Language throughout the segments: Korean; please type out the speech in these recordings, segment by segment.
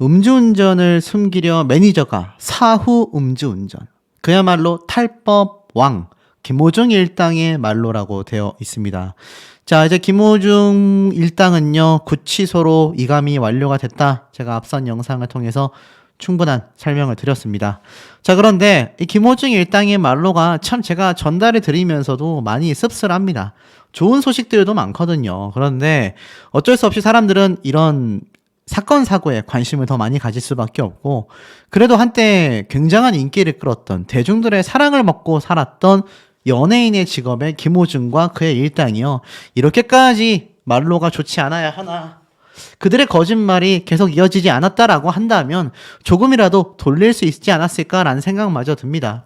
음주운전을 숨기려 매니저가 사후 음주운전. 그야말로 탈법 왕 김호중 일당의 말로라고 되어 있습니다. 자, 이제 김호중 일당은요, 구치소로 이감이 완료가 됐다. 제가 앞선 영상을 통해서 충분한 설명을 드렸습니다. 자, 그런데 이 김호중 일당의 말로가 참 제가 전달해 드리면서도 많이 씁쓸합니다. 좋은 소식들도 많거든요. 그런데 어쩔 수 없이 사람들은 이런 사건 사고에 관심을 더 많이 가질 수밖에 없고, 그래도 한때 굉장한 인기를 끌었던 대중들의 사랑을 먹고 살았던 연예인의 직업의 김호중과 그의 일당이요, 이렇게까지 말로가 좋지 않아야 하나. 그들의 거짓말이 계속 이어지지 않았다라고 한다면 조금이라도 돌릴 수 있지 않았을까라는 생각마저 듭니다.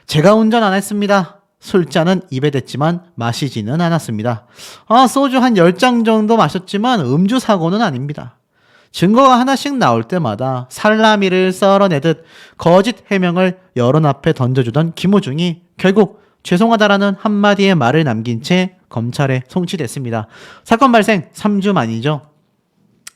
제가 운전 안 했습니다. 술잔은 입에 댔지만 마시지는 않았습니다. 소주 한 10잔 정도 마셨지만 음주 사고는 아닙니다. 증거가 하나씩 나올 때마다 살라미를 썰어내듯 거짓 해명을 여론 앞에 던져주던 김호중이 결국 죄송하다라는 한마디의 말을 남긴 채 검찰에 송치됐습니다. 사건 발생 3주 만이죠.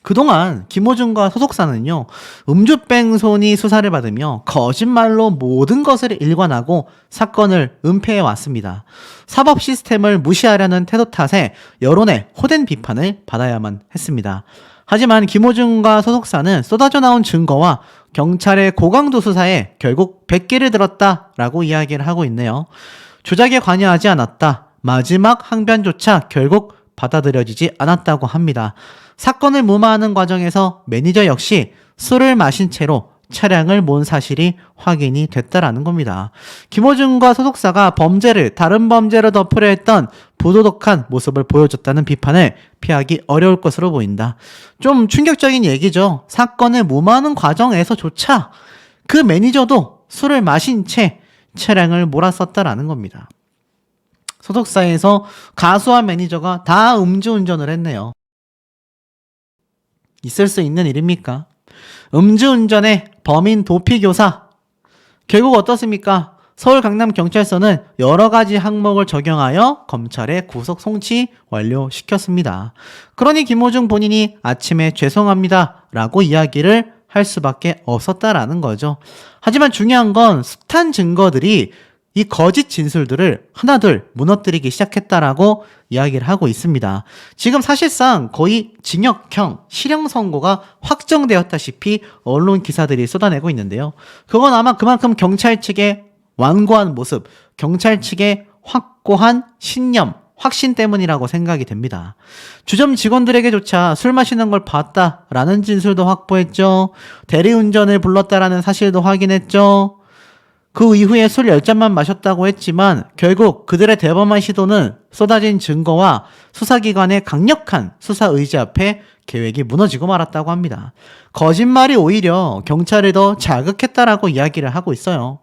그동안 김호중과 소속사는요, 음주뺑소니 수사를 받으며 거짓말로 모든 것을 일관하고 사건을 은폐해왔습니다. 사법 시스템을 무시하려는 태도 탓에 여론의 호된 비판을 받아야만 했습니다. 하지만 김호중과 소속사는 쏟아져 나온 증거와 경찰의 고강도 수사에 결국 백기를 들었다라고 이야기를 하고 있네요. 조작에 관여하지 않았다. 마지막 항변조차 결국 받아들여지지 않았다고 합니다. 사건을 무마하는 과정에서 매니저 역시 술을 마신 채로 차량을 몬 사실이 확인이 됐다라는 겁니다. 김호중과 소속사가 범죄를 다른 범죄로 덮으려 했던 부도덕한 모습을 보여줬다는 비판을 피하기 어려울 것으로 보인다. 좀 충격적인 얘기죠. 사건을 무마하는 과정에서조차 그 매니저도 술을 마신 채 차량을 몰았었다라는 겁니다. 소속사에서 가수와 매니저가 다 음주운전을 했네요. 있을 수 있는 일입니까? 음주운전의 범인 도피교사. 결국 어떻습니까? 서울 강남경찰서는 여러 가지 항목을 적용하여 검찰에 구속 송치 완료시켰습니다. 그러니 김호중 본인이 아침에 죄송합니다 라고 이야기를 할 수밖에 없었다라는 거죠. 하지만 중요한 건 숱한 증거들이 이 거짓 진술들을 하나둘 무너뜨리기 시작했다라고 이야기를 하고 있습니다. 지금 사실상 거의 징역형, 실형 선고가 확정되었다시피 언론 기사들이 쏟아내고 있는데요. 그건 아마 그만큼 경찰 측의 완고한 모습, 경찰 측의 확고한 신념, 확신 때문이라고 생각이 됩니다. 주점 직원들에게조차 술 마시는 걸 봤다라는 진술도 확보했죠. 대리운전을 불렀다라는 사실도 확인했죠. 그 이후에 술 10잔만 마셨다고 했지만 결국 그들의 대범한 시도는 쏟아진 증거와 수사기관의 강력한 수사 의지 앞에 계획이 무너지고 말았다고 합니다. 거짓말이 오히려 경찰을 더 자극했다라고 이야기를 하고 있어요.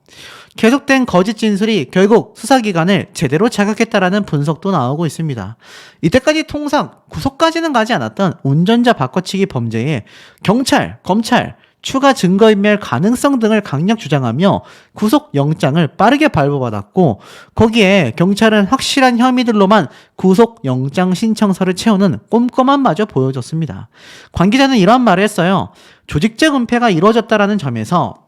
계속된 거짓 진술이 결국 수사기관을 제대로 자극했다라는 분석도 나오고 있습니다. 이때까지 통상 구속까지는 가지 않았던 운전자 바꿔치기 범죄에 경찰, 검찰, 추가 증거인멸 가능성 등을 강력 주장하며 구속영장을 빠르게 발부받았고, 거기에 경찰은 확실한 혐의들로만 구속영장 신청서를 채우는 꼼꼼한 마저 보여줬습니다. 관계자는 이런 말을 했어요. 조직적 은폐가 이루어졌다는 점에서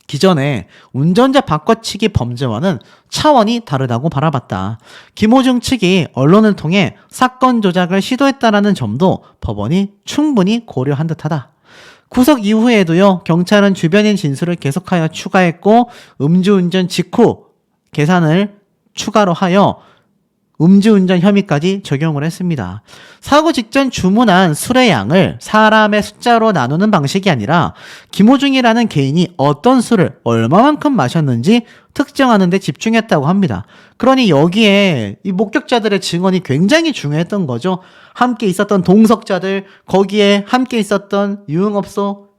기존의 운전자 바꿔치기 범죄와는 차원이 다르다고 바라봤다. 김호중 측이 언론을 통해 사건 조작을 시도했다는 점도 법원이 충분히 고려한 듯하다. 구속 이후에도요, 경찰은 주변인 진술을 계속하여 추가했고 음주운전 직후 계산을 추가로 하여 음주운전 혐의까지 적용을 했습니다. 사고 직전 주문한 술의 양을 사람의 숫자로 나누는 방식이 아니라 김호중이라는 개인이 어떤 술을 얼마만큼 마셨는지 특정하는 데 집중했다고 합니다. 그러니 여기에 이 목격자들의 증언이 굉장히 중요했던 거죠. 함께 있었던 동석자들, 거기에 함께 있었던 유흥업소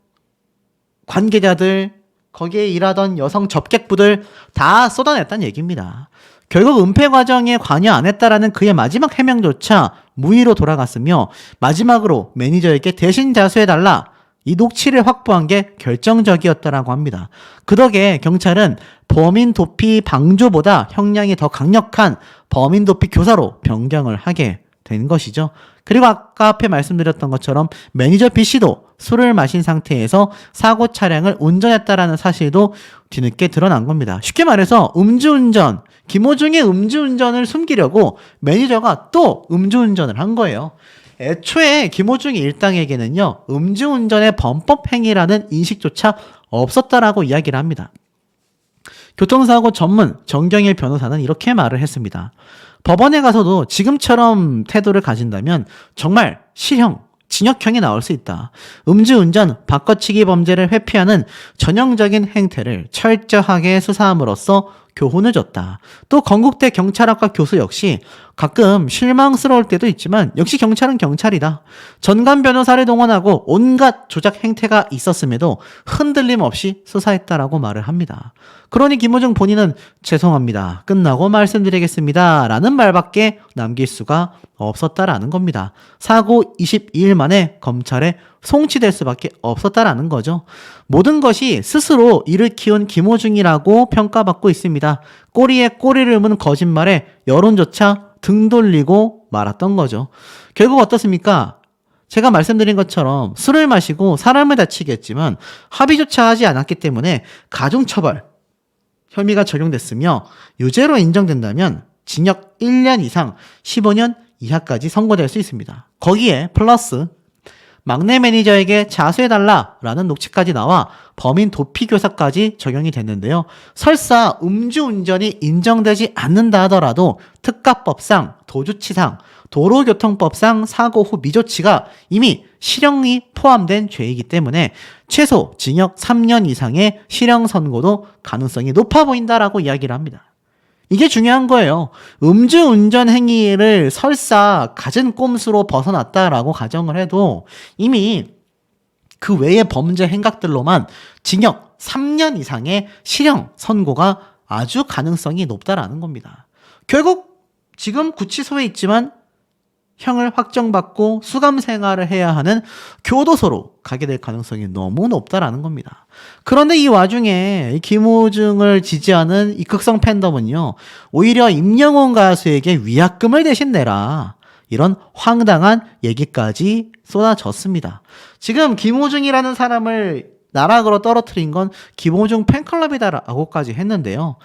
관계자들, 거기에 일하던 여성 접객부들 다 쏟아냈다는 얘기입니다. 결국 은폐 과정에 관여 안 했다라는 그의 마지막 해명조차 무의로 돌아갔으며 마지막으로 매니저에게 대신 자수해달라, 이 녹취를 확보한 게 결정적이었다라고 합니다. 그 덕에 경찰은 범인 도피 방조보다 형량이 더 강력한 범인 도피 교사로 변경을 하게 된 것이죠. 그리고 아까 앞에 말씀드렸던 것처럼 매니저 B씨도 술을 마신 상태에서 사고 차량을 운전했다라는 사실도 뒤늦게 드러난 겁니다. 쉽게 말해서 음주운전, 김호중의 음주운전을 숨기려고 매니저가 또 음주운전을 한 거예요. 애초에 김호중의 일당에게는요, 음주운전의 범법 행위라는 인식조차 없었다라고 이야기를 합니다. 교통사고 전문 정경일 변호사는 이렇게 말을 했습니다. 법원에 가서도 지금처럼 태도를 가진다면 정말 실형, 징역형이 나올 수 있다. 음주운전, 바꿔치기 범죄를 회피하는 전형적인 행태를 철저하게 수사함으로써 교훈을 줬다. 또 건국대 경찰학과 교수 역시 가끔 실망스러울 때도 있지만 역시 경찰은 경찰이다. 전관 변호사를 동원하고 온갖 조작 행태가 있었음에도 흔들림 없이 수사했다라고 말을 합니다. 그러니 김호중 본인은 죄송합니다. 끝나고 말씀드리겠습니다. 라는 말밖에 남길 수가 없었다라는 겁니다. 사고 22일 만에 검찰에 송치될 수밖에 없었다라는 거죠. 모든 것이 스스로 이를 키운 김호중이라고 평가받고 있습니다. 꼬리에 꼬리를 문 거짓말에 여론조차 등 돌리고 말았던 거죠. 결국 어떻습니까? 제가 말씀드린 것처럼 술을 마시고 사람을 다치게 했지만 합의조차 하지 않았기 때문에 가중처벌 혐의가 적용됐으며 유죄로 인정된다면 징역 1년 이상 15년 이하까지 선고될 수 있습니다. 거기에 플러스 막내 매니저에게 자수해달라라는 녹취까지 나와 범인 도피교사까지 적용이 됐는데요. 설사 음주운전이 인정되지 않는다 하더라도 특가법상, 도주치상, 도로교통법상 사고 후 미조치가 이미 실형이 포함된 죄이기 때문에 최소 징역 3년 이상의 실형 선고도 가능성이 높아 보인다라고 이야기를 합니다. 이게 중요한 거예요. 음주운전 행위를 설사 갖은 꼼수로 벗어났다라고 가정을 해도 이미 그 외의 범죄 행각들로만 징역 3년 이상의 실형 선고가 아주 가능성이 높다라는 겁니다. 결국 지금 구치소에 있지만 형을 확정받고 수감 생활을 해야 하는 교도소로 가게 될 가능성이 너무 높다라는 겁니다. 그런데 이 와중에 김호중을 지지하는 이 극성 팬덤은요, 오히려 임영웅 가수에게 위약금을 대신 내라, 이런 황당한 얘기까지 쏟아졌습니다. 지금 김호중이라는 사람을 나락으로 떨어뜨린 건 김호중 팬클럽이다라고까지 했는데요.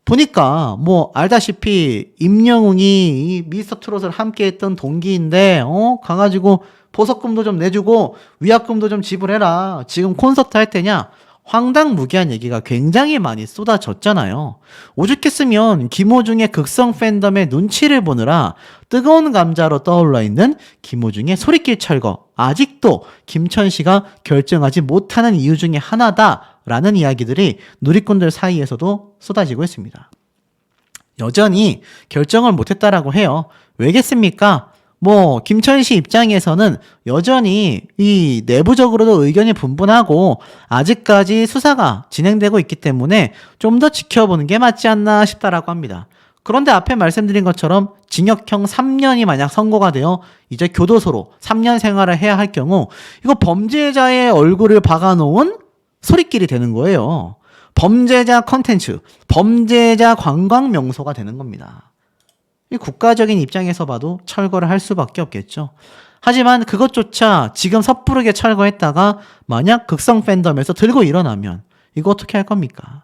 보니까 뭐 알다시피 임영웅이 이 미스터 트롯을 함께 했던 동기인데 가가지고 보석금도 좀 내주고 위약금도 좀 지불해라. 지금 콘서트 할 때냐? 황당무계한 얘기가 굉장히 많이 쏟아졌잖아요. 오죽했으면 김호중의 극성 팬덤의 눈치를 보느라 뜨거운 감자로 떠올라 있는 김호중의 소리길 철거, 아직도 김천씨가 결정하지 못하는 이유 중에 하나다라는 이야기들이 누리꾼들 사이에서도 쏟아지고 있습니다. 여전히 결정을 못했다라고 해요. 왜겠습니까? 뭐 김천씨 입장에서는 여전히 이 내부적으로도 의견이 분분하고 아직까지 수사가 진행되고 있기 때문에 좀 더 지켜보는 게 맞지 않나 싶다라고 합니다. 그런데 앞에 말씀드린 것처럼 징역형 3년이 만약 선고가 되어 이제 교도소로 3년 생활을 해야 할 경우 이거 범죄자의 얼굴을 박아놓은 소리끼리 되는 거예요. 범죄자 컨텐츠, 범죄자 관광 명소가 되는 겁니다. 이 국가적인 입장에서 봐도 철거를 할 수밖에 없겠죠. 하지만 그것조차 지금 섣부르게 철거했다가 만약 극성 팬덤에서 들고 일어나면 이거 어떻게 할 겁니까?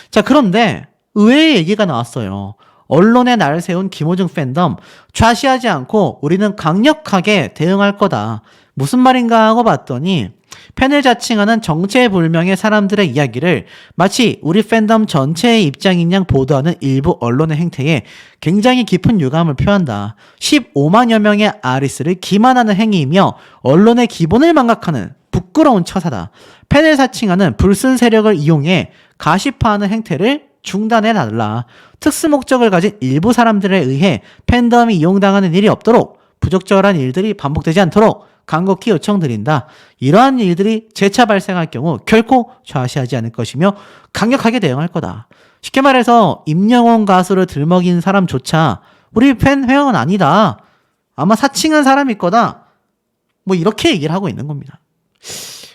자, 그런데 의외의 얘기가 나왔어요. 언론에 날 세운 김호중 팬덤 좌시하지 않고 우리는 강력하게 대응할 거다. 무슨 말인가 하고 봤더니 팬을 자칭하는 정체불명의 사람들의 이야기를 마치 우리 팬덤 전체의 입장인 양 보도하는 일부 언론의 행태에 굉장히 깊은 유감을 표한다. 15만여 명의 아리스를 기만하는 행위이며 언론의 기본을 망각하는 부끄러운 처사다. 팬을 사칭하는 불순 세력을 이용해 가시화하는 행태를 중단해달라. 특수 목적을 가진 일부 사람들에 의해 팬덤이 이용당하는 일이 없도록 부적절한 일들이 반복되지 않도록 간곡히 요청드린다. 이러한 일들이 재차 발생할 경우 결코 좌시하지 않을 것이며 강력하게 대응할 거다. 쉽게 말해서 임영웅 가수를 들먹인 사람조차 우리 팬 회원은 아니다. 아마 사칭한 사람일 거다. 뭐 이렇게 얘기를 하고 있는 겁니다.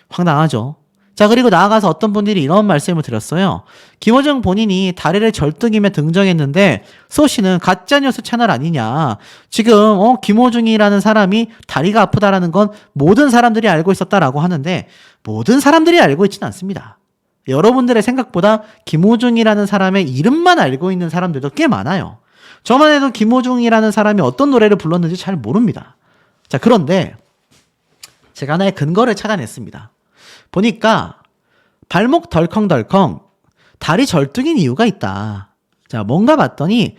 황당하죠. 자, 그리고 나아가서 어떤 분들이 이런 말씀을 드렸어요. 김호중 본인이 다리를 절뚝이며 등장했는데 소 씨는 가짜뉴스 채널 아니냐. 지금 김호중이라는 사람이 다리가 아프다라는 건 모든 사람들이 알고 있었다라고 하는데 모든 사람들이 알고 있지는 않습니다. 여러분들의 생각보다 김호중이라는 사람의 이름만 알고 있는 사람들도 꽤 많아요. 저만 해도 김호중이라는 사람이 어떤 노래를 불렀는지 잘 모릅니다. 자, 그런데 제가 하나의 근거를 찾아냈습니다. 보니까 발목 덜컹덜컹 다리 절뚝인 이유가 있다. 자, 뭔가 봤더니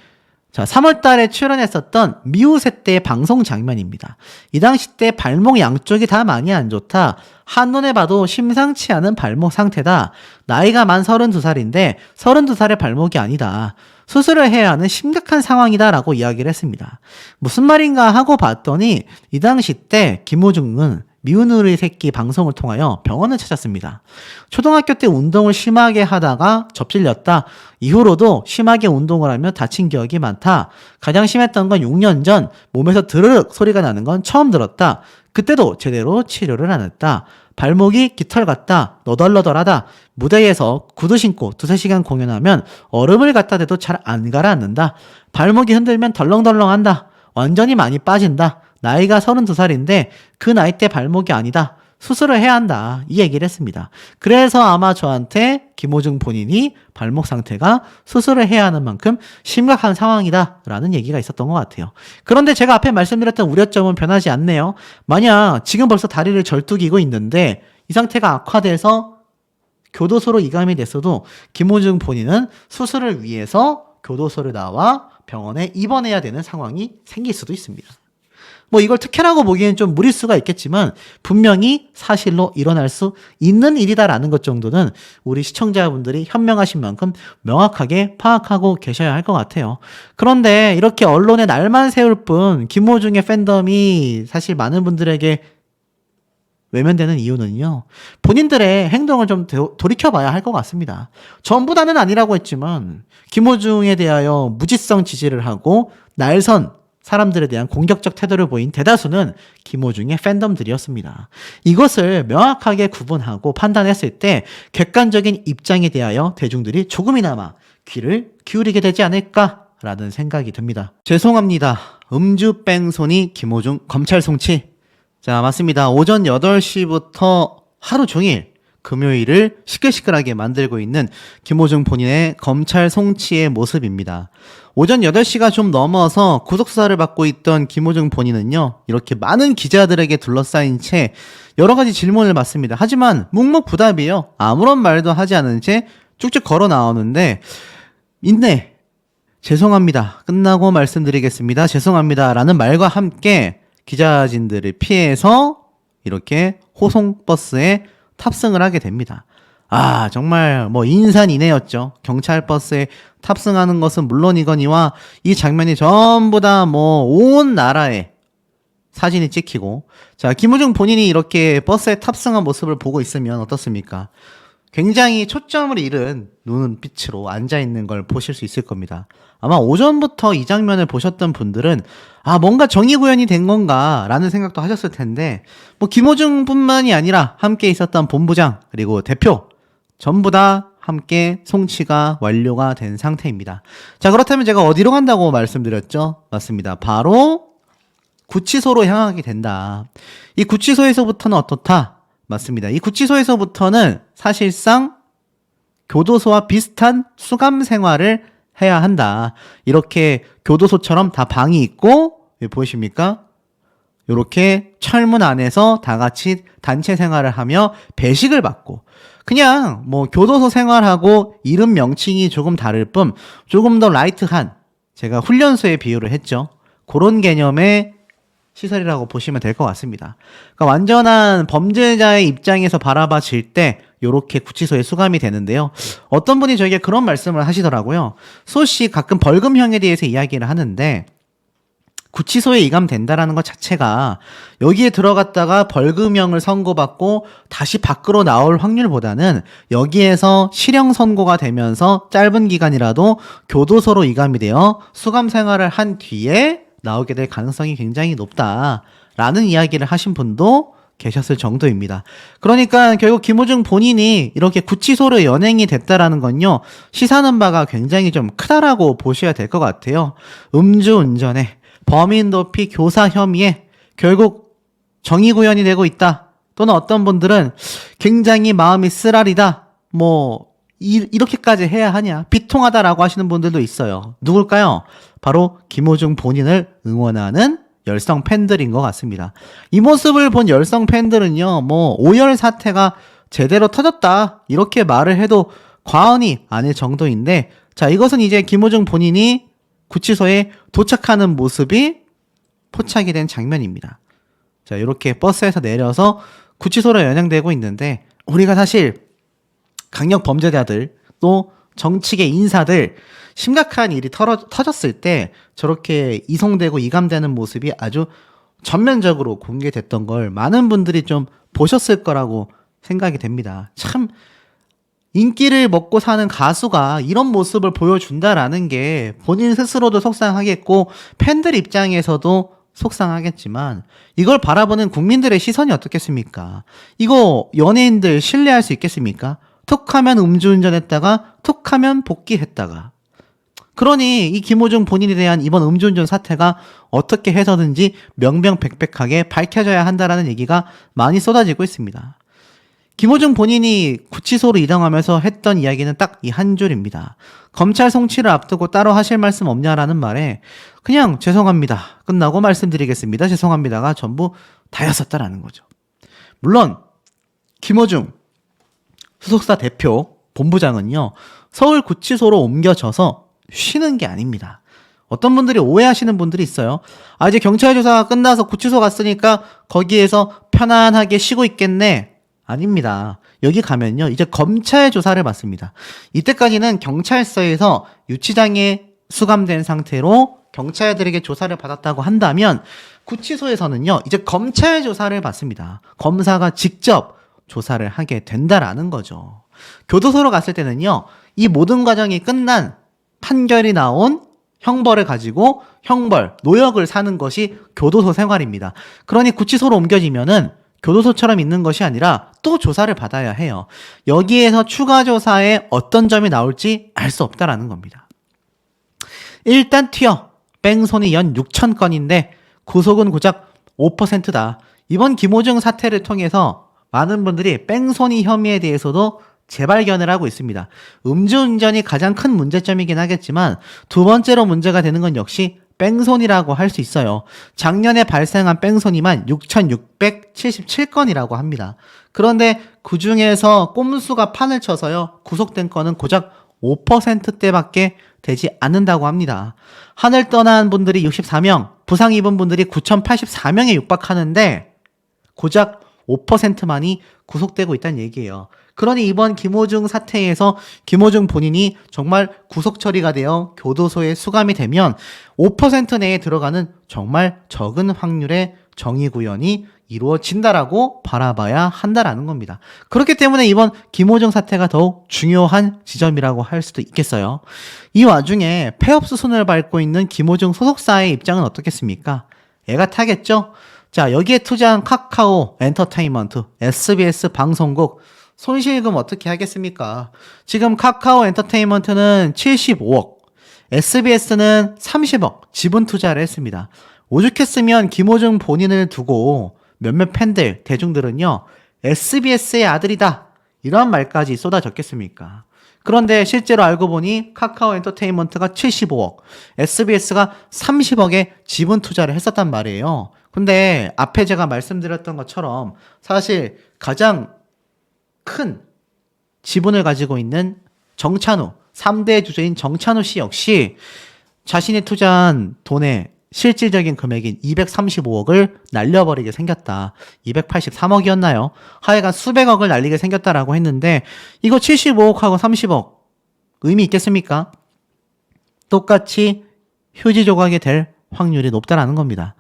자, 3월 달에 출연했었던 미우새 때의 방송 장면입니다. 이 당시 때 발목 양쪽이 다 많이 안 좋다. 한눈에 봐도 심상치 않은 발목 상태다. 나이가 만 32살인데 32살의 발목이 아니다. 수술을 해야 하는 심각한 상황이다라고 이야기를 했습니다. 무슨 말인가 하고 봤더니 이 당시 때 김호중은 미운우리 새끼 방송을 통하여 병원을 찾았습니다. 초등학교 때 운동을 심하게 하다가 접질렸다. 이후로도 심하게 운동을 하며 다친 기억이 많다. 가장 심했던 건 6년 전 몸에서 드르륵 소리가 나는 건 처음 들었다. 그때도 제대로 치료를 안 했다. 발목이 깃털 같다. 너덜너덜하다. 무대에서 구두 신고 2-3시간 공연하면 얼음을 갖다 대도 잘 안 가라앉는다. 발목이 흔들면 덜렁덜렁한다. 완전히 많이 빠진다. 나이가 32살인데 그 나이 때 발목이 아니다. 수술을 해야 한다. 이 얘기를 했습니다. 그래서 아마 저한테 김호중 본인이 발목 상태가 수술을 해야 하는 만큼 심각한 상황이다 라는 얘기가 있었던 것 같아요. 그런데 제가 앞에 말씀드렸던 우려점은 변하지 않네요. 만약 지금 벌써 다리를 절뚝이고 있는데 이 상태가 악화돼서 교도소로 이감이 됐어도 김호중 본인은 수술을 위해서 교도소를 나와 병원에 입원해야 되는 상황이 생길 수도 있습니다. 뭐 이걸 특혜라고 보기엔 좀 무리수가 있겠지만 분명히 사실로 일어날 수 있는 일이다라는 것 정도는 우리 시청자분들이 현명하신 만큼 명확하게 파악하고 계셔야 할 것 같아요. 그런데 이렇게 언론에 날만 세울 뿐 김호중의 팬덤이 사실 많은 분들에게 외면되는 이유는요. 본인들의 행동을 좀 돌이켜봐야 할 것 같습니다. 전부 다는 아니라고 했지만 김호중에 대하여 무지성 지지를 하고 날선 사람들에 대한 공격적 태도를 보인 대다수는 김호중의 팬덤들이었습니다. 이것을 명확하게 구분하고 판단했을 때 객관적인 입장에 대하여 대중들이 조금이나마 귀를 기울이게 되지 않을까라는 생각이 듭니다. 죄송합니다. 음주 뺑소니 김호중 검찰 송치. 자, 맞습니다. 오전 8시부터 하루 종일 금요일을 시끌시끌하게 만들고 있는 김호중 본인의 검찰 송치의 모습입니다. 오전 8시가 좀 넘어서 구속수사를 받고 있던 김호중 본인은요, 이렇게 많은 기자들에게 둘러싸인 채 여러 가지 질문을 받습니다. 하지만 묵묵부답이에요. 아무런 말도 하지 않은 채 쭉쭉 걸어 나오는데, 인내, 죄송합니다. 끝나고 말씀드리겠습니다. 죄송합니다. 라는 말과 함께 기자진들을 피해서 이렇게 호송버스에 탑승을 하게 됩니다. 아, 정말 뭐 인산인해였죠. 경찰 버스에 탑승하는 것은 물론이거니와 이 장면이 전부 다 뭐 온 나라에 사진이 찍히고, 자, 김호중 본인이 이렇게 버스에 탑승한 모습을 보고 있으면 어떻습니까? 굉장히 초점을 잃은 눈빛으로 앉아있는 걸 보실 수 있을 겁니다. 아마 오전부터 이 장면을 보셨던 분들은 아, 뭔가 정의 구현이 된 건가 라는 생각도 하셨을 텐데, 뭐 김호중 뿐만이 아니라 함께 있었던 본부장 그리고 대표 전부 다 함께 송치가 완료가 된 상태입니다. 자, 그렇다면 제가 어디로 간다고 말씀드렸죠? 맞습니다. 바로 구치소로 향하게 된다. 이 구치소에서부터는 어떻다? 맞습니다. 이 구치소에서부터는 사실상 교도소와 비슷한 수감 생활을 해야 한다. 이렇게 교도소처럼 다 방이 있고, 보이십니까? 이렇게 철문 안에서 다 같이 단체 생활을 하며 배식을 받고, 그냥 뭐 교도소 생활하고 이름 명칭이 조금 다를 뿐 조금 더 라이트한, 제가 훈련소에 비유를 했죠. 그런 개념의 시설이라고 보시면 될 것 같습니다. 그러니까 완전한 범죄자의 입장에서 바라봐질 때 요렇게 구치소에 수감이 되는데요. 어떤 분이 저에게 그런 말씀을 하시더라고요. 소씨 가끔 벌금형에 대해서 이야기를 하는데, 구치소에 이감된다라는 것 자체가 여기에 들어갔다가 벌금형을 선고받고 다시 밖으로 나올 확률보다는 여기에서 실형 선고가 되면서 짧은 기간이라도 교도소로 이감이 되어 수감 생활을 한 뒤에 나오게 될 가능성이 굉장히 높다라는 이야기를 하신 분도 계셨을 정도입니다. 그러니까 결국 김호중 본인이 이렇게 구치소로 연행이 됐다라는 건요, 시사하는 바가 굉장히 좀 크다라고 보셔야 될 것 같아요. 음주운전에 범인 도피 교사 혐의에 결국 정의 구현이 되고 있다. 또는 어떤 분들은 굉장히 마음이 쓰라리다. 이렇게까지 해야 하냐. 비통하다라고 하시는 분들도 있어요. 누굴까요? 바로 김호중 본인을 응원하는 열성 팬들인 것 같습니다. 이 모습을 본 열성 팬들은요, 오열 사태가 제대로 터졌다. 이렇게 말을 해도 과언이 아닐 정도인데, 자, 이것은 이제 김호중 본인이 구치소에 도착하는 모습이 포착이 된 장면입니다. 자, 이렇게 버스에서 내려서 구치소로 연행되고 있는데, 우리가 사실 강력 범죄자들, 또 정치계 인사들, 심각한 일이 터졌을 때 저렇게 이송되고 이감되는 모습이 아주 전면적으로 공개됐던 걸 많은 분들이 좀 보셨을 거라고 생각이 됩니다. 참 인기를 먹고 사는 가수가 이런 모습을 보여준다라는 게 본인 스스로도 속상하겠고 팬들 입장에서도 속상하겠지만 이걸 바라보는 국민들의 시선이 어떻겠습니까? 이거 연예인들 신뢰할 수 있겠습니까? 툭하면 음주운전했다가 툭하면 복귀했다가. 그러니 이 김호중 본인에 대한 이번 음주운전 사태가 어떻게 해서든지 명명백백하게 밝혀져야 한다라는 얘기가 많이 쏟아지고 있습니다. 김호중 본인이 구치소로 이동하면서 했던 이야기는 딱 이 한 줄입니다. 검찰 송치를 앞두고 따로 하실 말씀 없냐라는 말에 그냥 죄송합니다. 끝나고 말씀드리겠습니다. 죄송합니다가 전부 다였었다라는 거죠. 물론 김호중 소속사 대표 본부장은요, 서울 구치소로 옮겨져서 쉬는 게 아닙니다. 어떤 분들이 오해하시는 분들이 있어요. 이제 경찰 조사가 끝나서 구치소 갔으니까 거기에서 편안하게 쉬고 있겠네. 아닙니다. 여기 가면요, 이제 검찰 조사를 받습니다. 이때까지는 경찰서에서 유치장에 수감된 상태로 경찰들에게 조사를 받았다고 한다면 구치소에서는요, 이제 검찰 조사를 받습니다. 검사가 직접 조사를 하게 된다라는 거죠. 교도소로 갔을 때는요, 이 모든 과정이 끝난 판결이 나온 형벌을 가지고 노역을 사는 것이 교도소 생활입니다. 그러니 구치소로 옮겨지면은 교도소처럼 있는 것이 아니라 또 조사를 받아야 해요. 여기에서 추가 조사에 어떤 점이 나올지 알 수 없다라는 겁니다. 일단 튀어. 뺑소니 연 6천 건인데 구속은 고작 5%다. 이번 김호중 사태를 통해서 많은 분들이 뺑소니 혐의에 대해서도 재발견을 하고 있습니다. 음주운전이 가장 큰 문제점이긴 하겠지만 두 번째로 문제가 되는 건 역시 뺑소니라고 할 수 있어요. 작년에 발생한 뺑소니만 6,677건이라고 합니다. 그런데 그 중에서 꼼수가 판을 쳐서요, 구속된 건은 고작 5%대밖에 되지 않는다고 합니다. 하늘 떠난 분들이 64명, 부상 입은 분들이 9,084명에 육박하는데 고작 5%만이 구속되고 있다는 얘기예요. 그러니 이번 김호중 사태에서 김호중 본인이 정말 구속 처리가 되어 교도소에 수감이 되면 5% 내에 들어가는 정말 적은 확률의 정의 구현이 이루어진다라고 바라봐야 한다라는 겁니다. 그렇기 때문에 이번 김호중 사태가 더욱 중요한 지점이라고 할 수도 있겠어요. 이 와중에 폐업 수순을 밟고 있는 김호중 소속사의 입장은 어떻겠습니까? 애가 타겠죠? 자, 여기에 투자한 카카오 엔터테인먼트, SBS 방송국, 손실금 어떻게 하겠습니까? 지금 카카오 엔터테인먼트는 75억, SBS는 30억 지분 투자를 했습니다. 오죽했으면 김호중 본인을 두고 몇몇 팬들, 대중들은요, SBS의 아들이다, 이런 말까지 쏟아졌겠습니까? 그런데 실제로 알고 보니 카카오 엔터테인먼트가 75억, SBS가 30억의 지분 투자를 했었단 말이에요. 근데 앞에 제가 말씀드렸던 것처럼 사실 가장 큰 지분을 가지고 있는 정찬우, 3대 주주인 정찬우 씨 역시 자신이 투자한 돈의 실질적인 금액인 235억을 날려버리게 생겼다. 283억이었나요? 하여간 수백억을 날리게 생겼다라고 했는데 이거 75억하고 30억 의미 있겠습니까? 똑같이 휴지 조각이 될 확률이 높다라는 겁니다.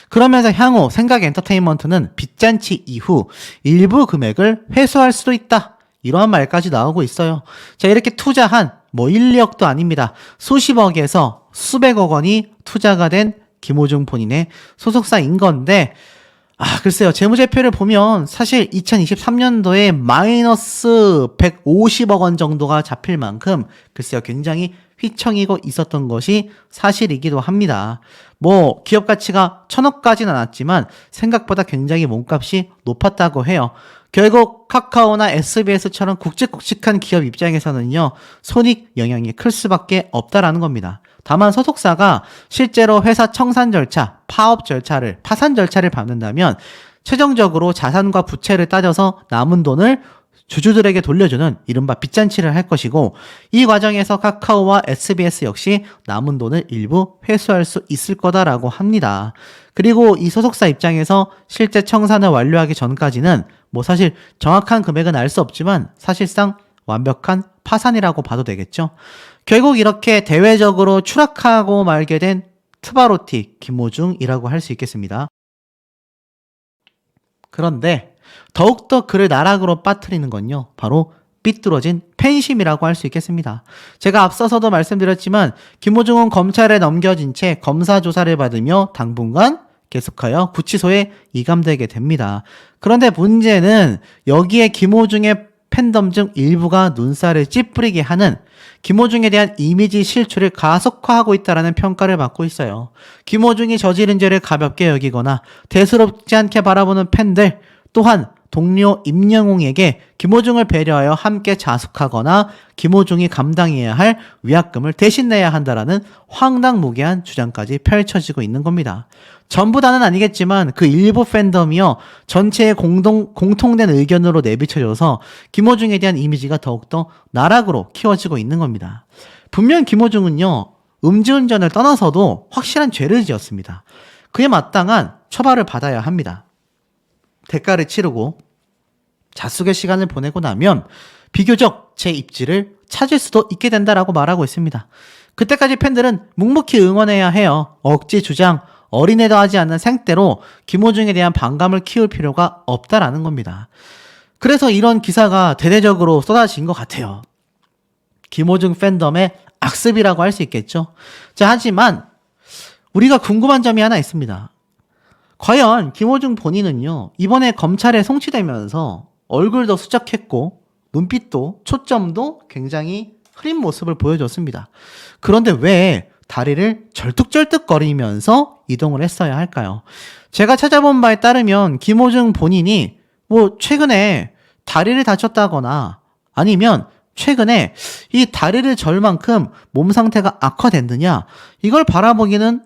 그러면서 향후 생각 엔터테인먼트는 빚잔치 이후 일부 금액을 회수할 수도 있다. 이러한 말까지 나오고 있어요. 자, 이렇게 투자한 1, 2억도 아닙니다. 수십억에서 수백억 원이 투자가 된 김호중 본인의 소속사인 건데 글쎄요. 재무제표를 보면 사실 2023년도에 마이너스 150억 원 정도가 잡힐 만큼 글쎄요. 굉장히 휘청이고 있었던 것이 사실이기도 합니다. 뭐 기업 가치가 1,000억까지는 않았지만 생각보다 굉장히 몸값이 높았다고 해요. 결국 카카오나 SBS처럼 굵직굵직한 기업 입장에서는요. 손익 영향이 클 수밖에 없다라는 겁니다. 다만 소속사가 실제로 회사 청산 절차, 파산 절차를 밟는다면 최종적으로 자산과 부채를 따져서 남은 돈을 주주들에게 돌려주는 이른바 빚잔치를 할 것이고, 이 과정에서 카카오와 SBS 역시 남은 돈을 일부 회수할 수 있을 거다라고 합니다. 그리고 이 소속사 입장에서 실제 청산을 완료하기 전까지는 뭐 사실 정확한 금액은 알 수 없지만 사실상 완벽한 파산이라고 봐도 되겠죠. 결국 이렇게 대외적으로 추락하고 말게 된 트바로티 김호중이라고 할 수 있겠습니다. 그런데 더욱더 그를 나락으로 빠뜨리는 건요, 바로 삐뚤어진 팬심이라고 할 수 있겠습니다. 제가 앞서서도 말씀드렸지만 김호중은 검찰에 넘겨진 채 검사 조사를 받으며 당분간 계속하여 구치소에 이감되게 됩니다. 그런데 문제는 여기에 김호중의 팬덤 중 일부가 눈살을 찌푸리게 하는 김호중에 대한 이미지 실추를 가속화하고 있다는 평가를 받고 있어요. 김호중이 저지른 죄를 가볍게 여기거나 대수롭지 않게 바라보는 팬들, 또한 동료 임영웅에게 김호중을 배려하여 함께 자숙하거나 김호중이 감당해야 할 위약금을 대신 내야 한다라는 황당무계한 주장까지 펼쳐지고 있는 겁니다. 전부 다는 아니겠지만 그 일부 팬덤이요, 전체의 공통된 의견으로 내비쳐져서 김호중에 대한 이미지가 더욱더 나락으로 키워지고 있는 겁니다. 분명 김호중은요, 음주운전을 떠나서도 확실한 죄를 지었습니다. 그에 마땅한 처벌을 받아야 합니다. 대가를 치르고 자숙의 시간을 보내고 나면 비교적 제 입지를 찾을 수도 있게 된다라고 말하고 있습니다. 그때까지 팬들은 묵묵히 응원해야 해요. 억지 주장, 어린애도 하지 않는 생떼로 김호중에 대한 반감을 키울 필요가 없다라는 겁니다. 그래서 이런 기사가 대대적으로 쏟아진 것 같아요. 김호중 팬덤의 악습이라고 할 수 있겠죠. 자, 하지만 우리가 궁금한 점이 하나 있습니다. 과연 김호중 본인은요, 이번에 검찰에 송치되면서 얼굴도 수척했고 눈빛도 초점도 굉장히 흐린 모습을 보여줬습니다. 그런데 왜 다리를 절뚝절뚝거리면서 이동을 했어야 할까요? 제가 찾아본 바에 따르면 김호중 본인이 뭐 최근에 다리를 다쳤다거나 아니면 최근에 이 다리를 절 만큼 몸 상태가 악화됐느냐, 이걸 바라보기는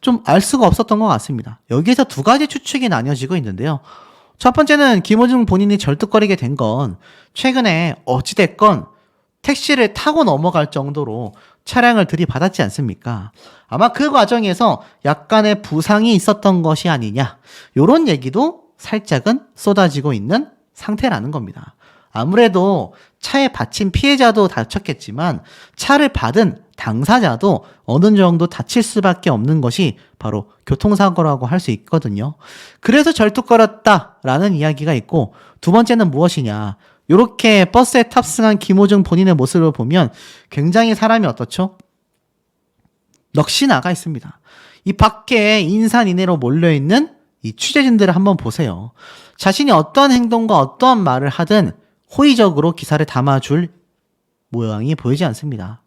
좀 알 수가 없었던 것 같습니다. 여기에서 두 가지 추측이 나뉘어지고 있는데요. 첫 번째는 김호중 본인이 절뚝거리게 된 건 최근에 어찌됐건 택시를 타고 넘어갈 정도로 차량을 들이받았지 않습니까? 아마 그 과정에서 약간의 부상이 있었던 것이 아니냐, 이런 얘기도 살짝은 쏟아지고 있는 상태라는 겁니다. 아무래도 차에 받친 피해자도 다쳤겠지만 차를 받은 당사자도 어느 정도 다칠 수밖에 없는 것이 바로 교통사고라고 할 수 있거든요. 그래서 절뚝거렸다라는 이야기가 있고, 두 번째는 무엇이냐, 이렇게 버스에 탑승한 김호중 본인의 모습을 보면 굉장히 사람이 어떻죠? 넋이 나가 있습니다. 이 밖에 인산인해로 몰려있는 이 취재진들을 한번 보세요. 자신이 어떤 행동과 어떠한 말을 하든 호의적으로 기사를 담아줄 모양이 보이지 않습니다.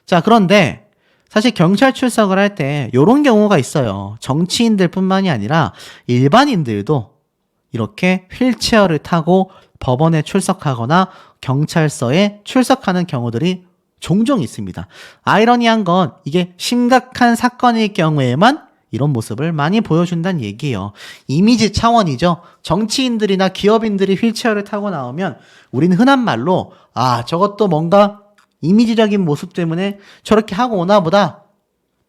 자, 그런데 사실 경찰 출석을 할 때 이런 경우가 있어요. 정치인들 뿐만이 아니라 일반인들도 이렇게 휠체어를 타고 법원에 출석하거나 경찰서에 출석하는 경우들이 종종 있습니다. 아이러니한 건 이게 심각한 사건일 경우에만 이런 모습을 많이 보여준다는 얘기예요. 이미지 차원이죠. 정치인들이나 기업인들이 휠체어를 타고 나오면 우리는 흔한 말로 저것도 뭔가 이미지적인 모습 때문에 저렇게 하고 오나 보다,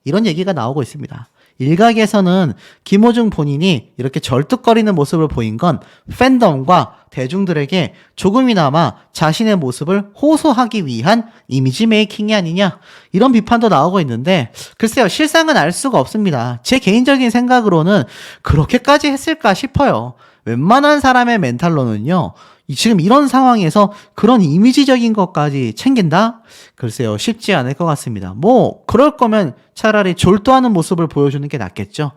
이런 얘기가 나오고 있습니다. 일각에서는 김호중 본인이 이렇게 절뚝거리는 모습을 보인 건 팬덤과 대중들에게 조금이나마 자신의 모습을 호소하기 위한 이미지 메이킹이 아니냐, 이런 비판도 나오고 있는데, 글쎄요, 실상은 알 수가 없습니다. 제 개인적인 생각으로는 그렇게까지 했을까 싶어요. 웬만한 사람의 멘탈로는요, 지금 이런 상황에서 그런 이미지적인 것까지 챙긴다? 글쎄요, 쉽지 않을 것 같습니다. 뭐 그럴 거면 차라리 졸도하는 모습을 보여주는 게 낫겠죠.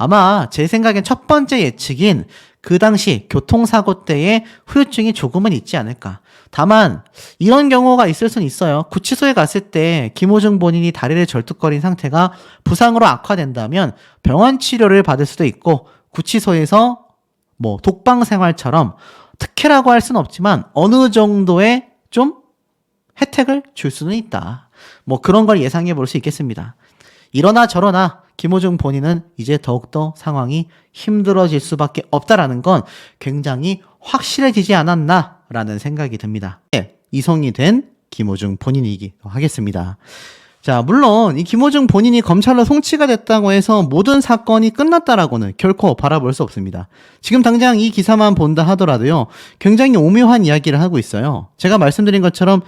아마 제 생각엔 첫 번째 예측인 그 당시 교통사고 때의 후유증이 조금은 있지 않을까. 다만 이런 경우가 있을 수는 있어요. 구치소에 갔을 때 김호중 본인이 다리를 절뚝거린 상태가 부상으로 악화된다면 병원 치료를 받을 수도 있고, 구치소에서 뭐 독방 생활처럼 특혜라고 할 수는 없지만 어느 정도의 좀 혜택을 줄 수는 있다. 뭐 그런 걸 예상해 볼 수 있겠습니다. 이러나 저러나 김호중 본인은 이제 더욱더 상황이 힘들어질 수밖에 없다라는 건 굉장히 확실해지지 않았나라는 생각이 듭니다. 이송이 된 김호중 본인이기도 하겠습니다. 자, 물론 이 김호중 본인이 검찰로 송치가 됐다고 해서 모든 사건이 끝났다라고는 결코 바라볼 수 없습니다. 지금 당장 이 기사만 본다 하더라도요, 굉장히 오묘한 이야기를 하고 있어요. 제가 말씀드린 것처럼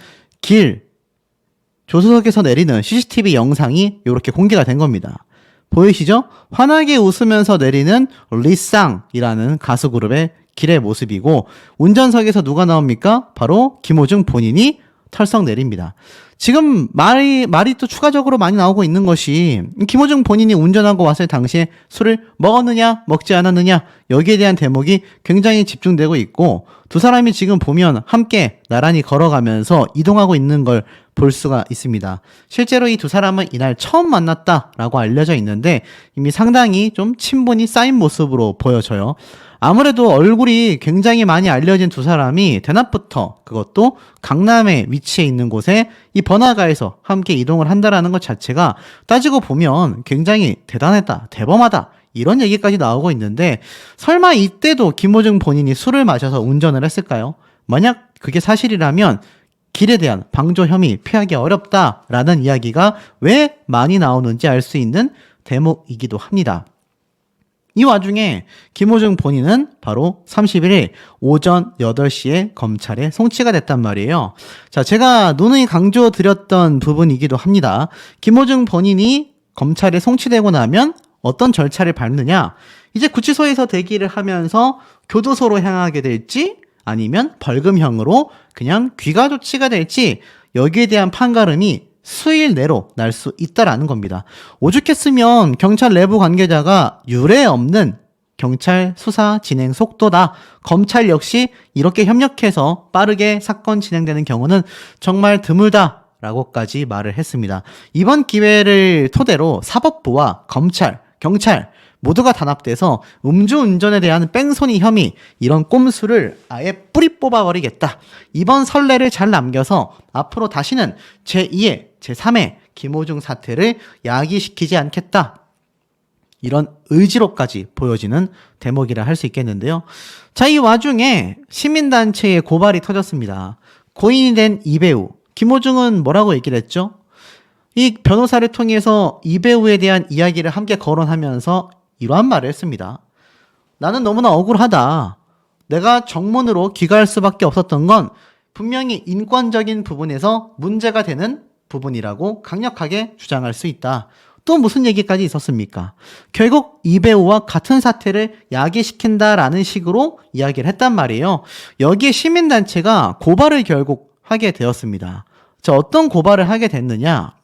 조수석에서 내리는 CCTV 영상이 이렇게 공개가 된 겁니다. 보이시죠? 환하게 웃으면서 내리는 리쌍이라는 가수 그룹의 길의 모습이고, 운전석에서 누가 나옵니까? 바로 김호중 본인이 털썩 내립니다. 지금 말이 또 추가적으로 많이 나오고 있는 것이, 김호중 본인이 운전하고 왔을 당시에 술을 먹었느냐 먹지 않았느냐, 여기에 대한 대목이 굉장히 집중되고 있고, 두 사람이 지금 보면 함께 나란히 걸어가면서 이동하고 있는 걸 볼 수가 있습니다. 실제로 이 두 사람은 이날 처음 만났다라고 알려져 있는데 이미 상당히 좀 친분이 쌓인 모습으로 보여져요. 아무래도 얼굴이 굉장히 많이 알려진 두 사람이 대낮부터, 그것도 강남에 위치해 있는 곳에 이 번화가에서 함께 이동을 한다라는 것 자체가 따지고 보면 굉장히 대단했다, 대범하다, 이런 얘기까지 나오고 있는데, 설마 이때도 김호중 본인이 술을 마셔서 운전을 했을까요? 만약 그게 사실이라면 길에 대한 방조 혐의 피하기 어렵다라는 이야기가 왜 많이 나오는지 알 수 있는 대목이기도 합니다. 이 와중에 김호중 본인은 바로 31일 오전 8시에 검찰에 송치가 됐단 말이에요. 자, 제가 누누이 강조드렸던 부분이기도 합니다. 김호중 본인이 검찰에 송치되고 나면 어떤 절차를 밟느냐? 이제 구치소에서 대기를 하면서 교도소로 향하게 될지, 아니면 벌금형으로 그냥 귀가 조치가 될지, 여기에 대한 판가름이 수일 내로 날 수 있다라는 겁니다. 오죽했으면 경찰 내부 관계자가 유례 없는 경찰 수사 진행 속도다, 검찰 역시 이렇게 협력해서 빠르게 사건 진행되는 경우는 정말 드물다 라고까지 말을 했습니다. 이번 기회를 토대로 사법부와 검찰, 경찰 모두가 단합돼서 음주운전에 대한 뺑소니 혐의, 이런 꼼수를 아예 뿌리 뽑아버리겠다. 이번 선례를 잘 남겨서 앞으로 다시는 제2회, 제3회 김호중 사태를 야기시키지 않겠다. 이런 의지로까지 보여지는 대목이라 할 수 있겠는데요. 자, 이 와중에 시민단체의 고발이 터졌습니다. 고인이 된 이배우 김호중은 뭐라고 얘기를 했죠? 이 변호사를 통해서 이배우에 대한 이야기를 함께 거론하면서 이러한 말을 했습니다. 나는 너무나 억울하다. 내가 정문으로 귀가할 수밖에 없었던 건 분명히 인권적인 부분에서 문제가 되는 부분이라고 강력하게 주장할 수 있다. 또 무슨 얘기까지 있었습니까? 결국 이배우와 같은 사태를 야기시킨다라는 식으로 이야기를 했단 말이에요. 여기에 시민단체가 고발을 결국 하게 되었습니다. 자, 어떤 고발을 하게 됐느냐?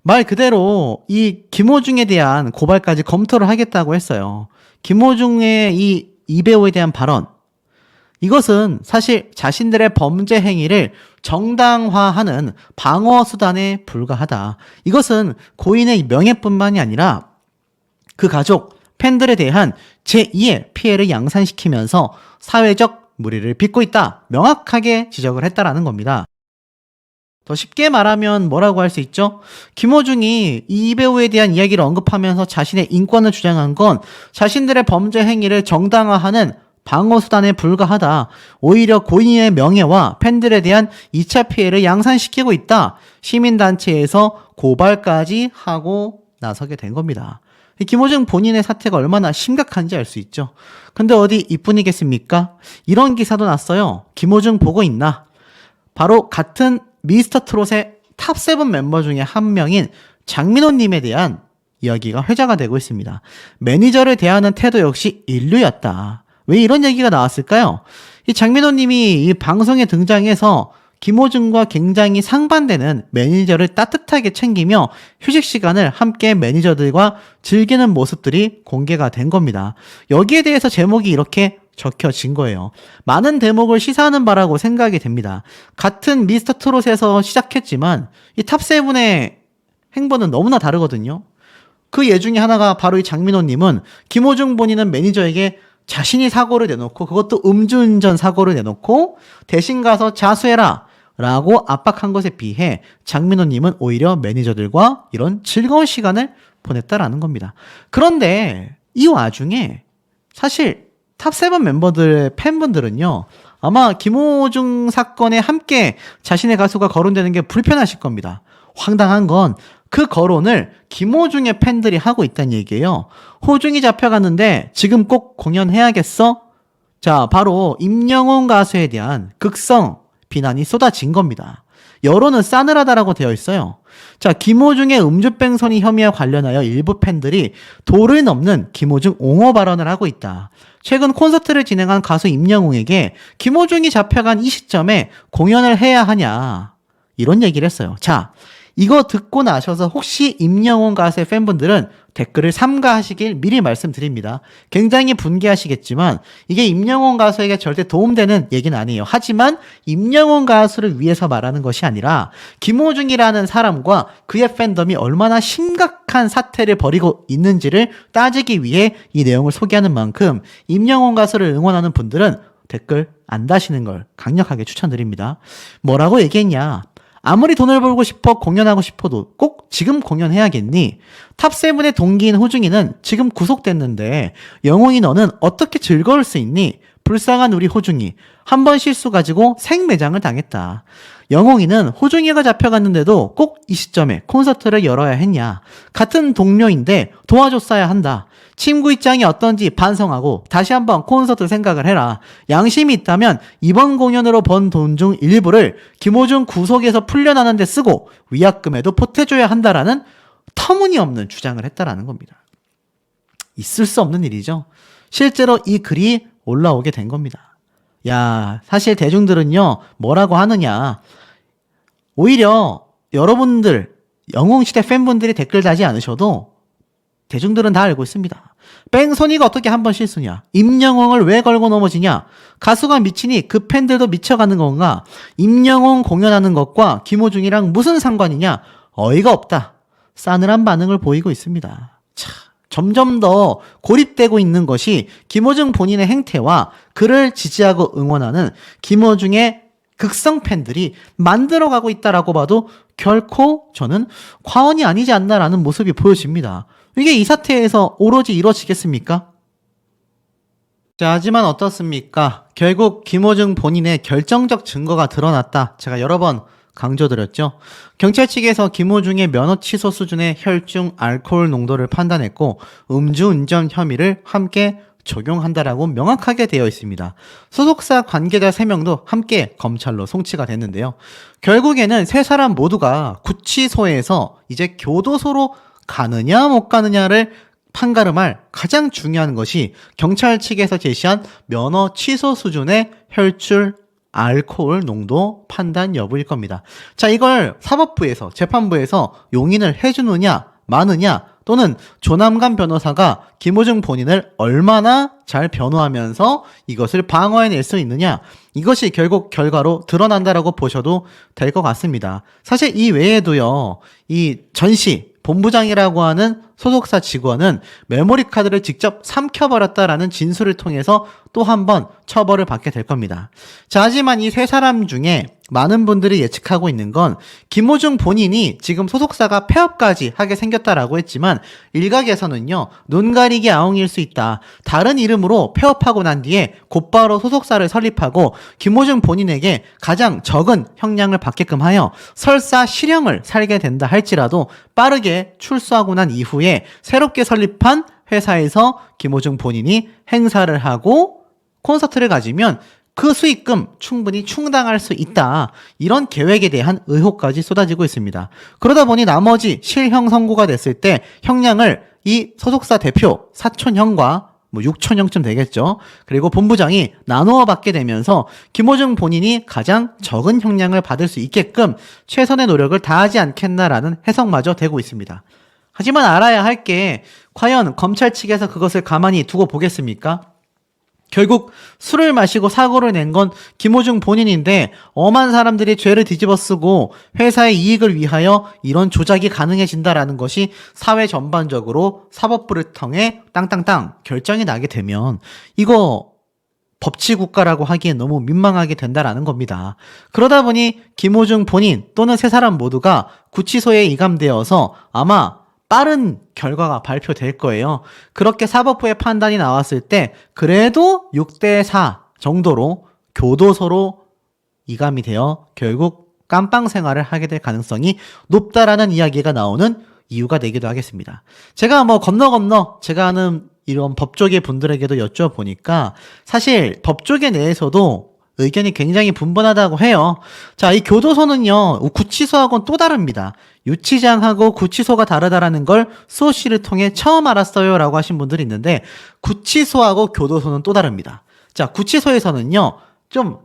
말 그대로 이 김호중에 대한 고발까지 검토를 하겠다고 했어요. 김호중의 이 이배우에 대한 발언, 이것은 사실 자신들의 범죄 행위를 정당화하는 방어 수단에 불과하다. 이것은 고인의 명예뿐만이 아니라 그 가족, 팬들에 대한 제2의 피해를 양산시키면서 사회적 물의를 빚고 있다, 명확하게 지적을 했다라는 겁니다. 더 쉽게 말하면 뭐라고 할 수 있죠? 김호중이 이 배우에 대한 이야기를 언급하면서 자신의 인권을 주장한 건 자신들의 범죄 행위를 정당화하는 방어수단에 불과하다. 오히려 고인의 명예와 팬들에 대한 2차 피해를 양산시키고 있다. 시민단체에서 고발까지 하고 나서게 된 겁니다. 김호중 본인의 사태가 얼마나 심각한지 알 수 있죠. 근데 어디 이뿐이겠습니까? 이런 기사도 났어요. 김호중 보고 있나? 바로 같은 미스터 트롯의 탑7 멤버 중에 한 명인 장민호님에 대한 이야기가 회자가 되고 있습니다. 매니저를 대하는 태도 역시 인류였다. 왜 이런 얘기가 나왔을까요? 이 장민호님이 이 방송에 등장해서 김호중과 굉장히 상반되는 매니저를 따뜻하게 챙기며 휴식 시간을 함께 매니저들과 즐기는 모습들이 공개가 된 겁니다. 여기에 대해서 제목이 이렇게 적혀진 거예요. 많은 대목을 시사하는 바라고 생각이 됩니다. 같은 미스터 트롯에서 시작했지만 이 탑세븐의 행보는 너무나 다르거든요. 그 예 중에 하나가 바로 이 장민호님은 김호중 본인은 매니저에게 자신이 사고를 내놓고 그것도 음주운전 사고를 내놓고 대신 가서 자수해라 라고 압박한 것에 비해 장민호님은 오히려 매니저들과 이런 즐거운 시간을 보냈다라는 겁니다. 그런데 이 와중에 사실 탑세븐 멤버들의 팬분들은요, 아마 김호중 사건에 함께 자신의 가수가 거론되는 게 불편하실 겁니다. 황당한 건 그 거론을 김호중의 팬들이 하고 있다는 얘기예요. 호중이 잡혀갔는데 지금 꼭 공연해야겠어? 자, 바로 임영웅 가수에 대한 극성 비난이 쏟아진 겁니다. 여론은 싸늘하다라고 되어 있어요. 자, 김호중의 음주뺑소니 혐의와 관련하여 일부 팬들이 도를 넘는 김호중 옹호 발언을 하고 있다. 최근 콘서트를 진행한 가수 임영웅에게 김호중이 잡혀간 이 시점에 공연을 해야 하냐, 이런 얘기를 했어요. 자, 이거 듣고 나셔서 혹시 임영웅 가수의 팬분들은 댓글을 삼가하시길 미리 말씀드립니다. 굉장히 분개하시겠지만 이게 임영웅 가수에게 절대 도움되는 얘기는 아니에요. 하지만 임영웅 가수를 위해서 말하는 것이 아니라 김호중이라는 사람과 그의 팬덤이 얼마나 심각한 사태를 벌이고 있는지를 따지기 위해 이 내용을 소개하는 만큼 임영웅 가수를 응원하는 분들은 댓글 안 다시는 걸 강력하게 추천드립니다. 뭐라고 얘기했냐? 아무리 돈을 벌고 싶어 공연하고 싶어도 꼭 지금 공연해야겠니? 탑세븐의 동기인 호중이는 지금 구속됐는데 영웅이 너는 어떻게 즐거울 수 있니? 불쌍한 우리 호중이 한 번 실수 가지고 생매장을 당했다. 영웅이는 호중이가 잡혀갔는데도 꼭 이 시점에 콘서트를 열어야 했냐? 같은 동료인데 도와줬어야 한다. 친구 입장이 어떤지 반성하고 다시 한번 콘서트 생각을 해라. 양심이 있다면 이번 공연으로 번 돈 중 일부를 김호중 구속에서 풀려나는 데 쓰고 위약금에도 보태줘야 한다라는 터무니없는 주장을 했다라는 겁니다. 있을 수 없는 일이죠. 실제로 이 글이 올라오게 된 겁니다. 야, 사실 대중들은요, 뭐라고 하느냐. 오히려 여러분들, 영웅시대 팬분들이 댓글 다지 않으셔도 대중들은 다 알고 있습니다. 뺑소니가 어떻게 한 번 실수냐? 임영웅을 왜 걸고 넘어지냐? 가수가 미치니 그 팬들도 미쳐가는 건가? 임영웅 공연하는 것과 김호중이랑 무슨 상관이냐? 어이가 없다. 싸늘한 반응을 보이고 있습니다. 차, 점점 더 고립되고 있는 것이 김호중 본인의 행태와 그를 지지하고 응원하는 김호중의 극성 팬들이 만들어가고 있다라고 봐도 결코 저는 과언이 아니지 않나라는 모습이 보여집니다. 이게 이 사태에서 오로지 이루어지겠습니까? 자, 하지만 어떻습니까? 결국 김호중 본인의 결정적 증거가 드러났다. 제가 여러 번 강조드렸죠. 경찰 측에서 김호중의 면허 취소 수준의 혈중 알코올 농도를 판단했고 음주운전 혐의를 함께 적용한다라고 명확하게 되어 있습니다. 소속사 관계자 3명도 함께 검찰로 송치가 됐는데요. 결국에는 세 사람 모두가 구치소에서 이제 교도소로 가느냐 못 가느냐를 판가름할 가장 중요한 것이 경찰 측에서 제시한 면허 취소 수준의 혈중 알코올 농도 판단 여부일 겁니다. 자, 이걸 사법부에서, 재판부에서 용인을 해주느냐 마느냐, 또는 조남관 변호사가 김호중 본인을 얼마나 잘 변호하면서 이것을 방어해낼 수 있느냐, 이것이 결국 결과로 드러난다라고 보셔도 될 것 같습니다. 사실 이 외에도요, 이 전시 본부장이라고 하는 소속사 직원은 메모리 카드를 직접 삼켜버렸다라는 진술을 통해서 또 한 번 처벌을 받게 될 겁니다. 자, 하지만 이 세 사람 중에 많은 분들이 예측하고 있는 건 김호중 본인이 지금 소속사가 폐업까지 하게 생겼다라고 했지만 일각에서는요, 눈 가리기 아웅일 수 있다. 다른 이름으로 폐업하고 난 뒤에 곧바로 소속사를 설립하고 김호중 본인에게 가장 적은 형량을 받게끔 하여 설사 실형을 살게 된다 할지라도 빠르게 출소하고 난 이후에 새롭게 설립한 회사에서 김호중 본인이 행사를 하고 콘서트를 가지면 그 수익금 충분히 충당할 수 있다. 이런 계획에 대한 의혹까지 쏟아지고 있습니다. 그러다 보니 나머지 실형 선고가 됐을 때 형량을 이 소속사 대표 사촌형과 뭐 6천형쯤 되겠죠. 그리고 본부장이 나누어 받게 되면서 김호중 본인이 가장 적은 형량을 받을 수 있게끔 최선의 노력을 다하지 않겠나라는 해석마저 되고 있습니다. 하지만 알아야 할 게 과연 검찰 측에서 그것을 가만히 두고 보겠습니까? 결국 술을 마시고 사고를 낸 건 김호중 본인인데 엄한 사람들이 죄를 뒤집어쓰고 회사의 이익을 위하여 이런 조작이 가능해진다라는 것이 사회 전반적으로 사법부를 통해 땅땅땅 결정이 나게 되면 이거 법치국가라고 하기엔 너무 민망하게 된다라는 겁니다. 그러다 보니 김호중 본인 또는 세 사람 모두가 구치소에 이감되어서 아마 빠른 결과가 발표될 거예요. 그렇게 사법부의 판단이 나왔을 때 그래도 6대4 정도로 교도소로 이감이 되어 결국 깜빵 생활을 하게 될 가능성이 높다라는 이야기가 나오는 이유가 되기도 하겠습니다. 제가 뭐 건너 제가 아는 이런 법조계 분들에게도 여쭤보니까 사실 법조계 내에서도 의견이 굉장히 분분하다고 해요. 자, 이 교도소는요, 구치소하고는 또 다릅니다. 유치장하고 구치소가 다르다라는 걸 수호씨를 통해 처음 알았어요 라고 하신 분들이 있는데, 구치소하고 교도소는 또 다릅니다. 자, 구치소에서는요, 좀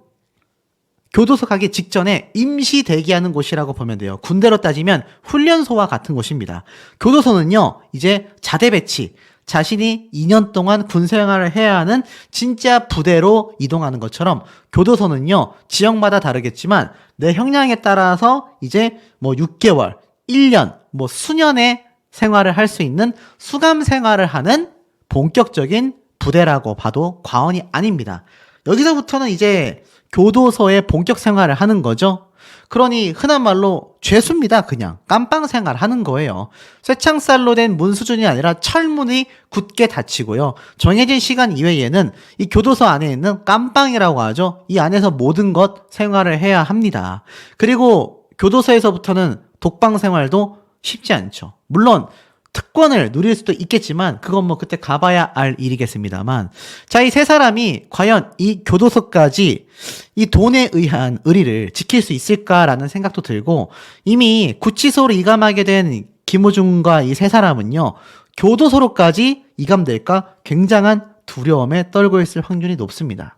교도소 가기 직전에 임시 대기하는 곳이라고 보면 돼요. 군대로 따지면 훈련소와 같은 곳입니다. 교도소는요, 이제 자대 배치, 자신이 2년 동안 군 생활을 해야 하는 진짜 부대로 이동하는 것처럼 교도소는요, 지역마다 다르겠지만 내 형량에 따라서 이제 뭐 6개월, 1년, 뭐 수년의 생활을 할 수 있는 수감 생활을 하는 본격적인 부대라고 봐도 과언이 아닙니다. 여기서부터는 이제 교도소에 본격 생활을 하는 거죠. 그러니 흔한 말로 죄수입니다. 그냥 깜빵 생활 하는 거예요. 쇠창살로 된 문 수준이 아니라 철문이 굳게 닫히고요. 정해진 시간 이외에는 이 교도소 안에 있는 깜빵이라고 하죠. 이 안에서 모든 것 생활을 해야 합니다. 그리고 교도소에서부터는 독방 생활도 쉽지 않죠. 물론 특권을 누릴 수도 있겠지만 그건 뭐 그때 가봐야 알 일이겠습니다만, 자, 이 세 사람이 과연 이 교도소까지 이 돈에 의한 의리를 지킬 수 있을까라는 생각도 들고, 이미 구치소로 이감하게 된 김호중과 이 세 사람은요, 교도소로까지 이감될까 굉장한 두려움에 떨고 있을 확률이 높습니다.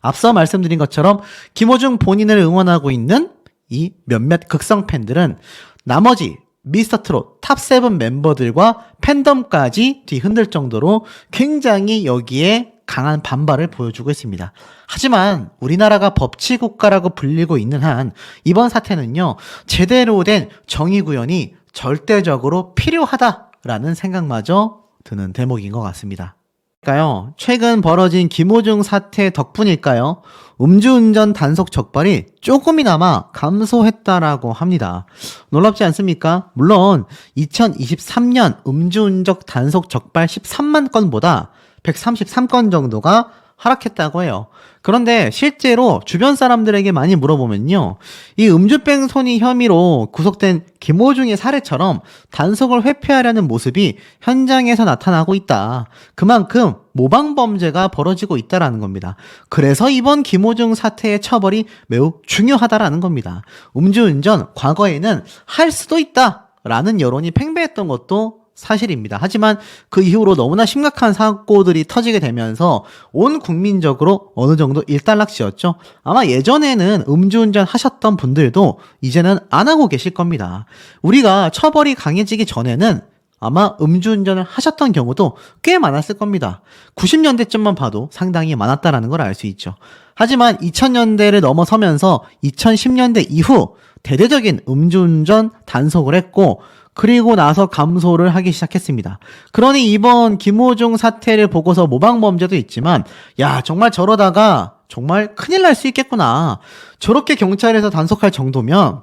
앞서 말씀드린 것처럼 김호중 본인을 응원하고 있는 이 몇몇 극성 팬들은 나머지 미스터트롯 탑7 멤버들과 팬덤까지 뒤흔들 정도로 굉장히 여기에 강한 반발을 보여주고 있습니다. 하지만 우리나라가 법치국가라고 불리고 있는 한 이번 사태는요, 제대로 된 정의구현이 절대적으로 필요하다라는 생각마저 드는 대목인 것 같습니다. 그러니까요, 최근 벌어진 김호중 사태 덕분일까요? 음주운전 단속 적발이 조금이나마 감소했다라고 합니다. 놀랍지 않습니까? 물론 2023년 음주운전 단속 적발 13만 건보다 133건 정도가 하락했다고 해요. 그런데 실제로 주변 사람들에게 많이 물어보면요, 이 음주뺑소니 혐의로 구속된 김호중의 사례처럼 단속을 회피하려는 모습이 현장에서 나타나고 있다. 그만큼 모방범죄가 벌어지고 있다라는 겁니다. 그래서 이번 김호중 사태의 처벌이 매우 중요하다라는 겁니다. 음주운전 과거에는 할 수도 있다라는 여론이 팽배했던 것도 사실입니다. 하지만 그 이후로 너무나 심각한 사고들이 터지게 되면서 온 국민적으로 어느 정도 일단락지었죠. 아마 예전에는 음주운전 하셨던 분들도 이제는 안 하고 계실 겁니다. 우리가 처벌이 강해지기 전에는 아마 음주운전을 하셨던 경우도 꽤 많았을 겁니다. 90년대쯤만 봐도 상당히 많았다라는 걸 알 수 있죠. 하지만 2000년대를 넘어서면서 2010년대 이후 대대적인 음주운전 단속을 했고, 그리고 나서 감소를 하기 시작했습니다. 그러니 이번 김호중 사태를 보고서 모방범죄도 있지만, 야, 정말 저러다가 정말 큰일 날 수 있겠구나. 저렇게 경찰에서 단속할 정도면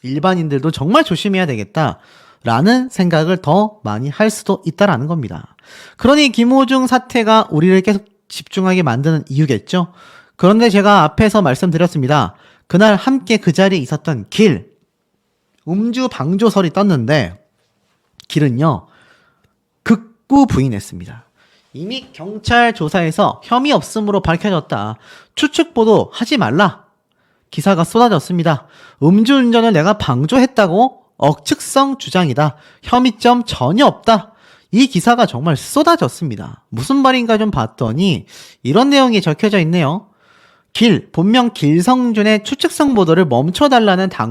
일반인들도 정말 조심해야 되겠다 라는 생각을 더 많이 할 수도 있다라는 겁니다. 그러니 김호중 사태가 우리를 계속 집중하게 만드는 이유겠죠. 그런데 제가 앞에서 말씀드렸습니다. 그날 함께 그 자리에 있었던 길, 음주 방조설이 떴는데 길은요, 극구 부인했습니다. 이미 경찰 조사에서 혐의 없음으로 밝혀졌다. 추측 보도 하지 말라. 기사가 쏟아졌습니다. 음주운전을 내가 방조했다고 억측성 주장이다. 혐의점 전혀 없다. 이 기사가 정말 쏟아졌습니다. 무슨 말인가 좀 봤더니 이런 내용이 적혀져 있네요. 본명 길성준의 추측성 보도를 멈춰달라는 당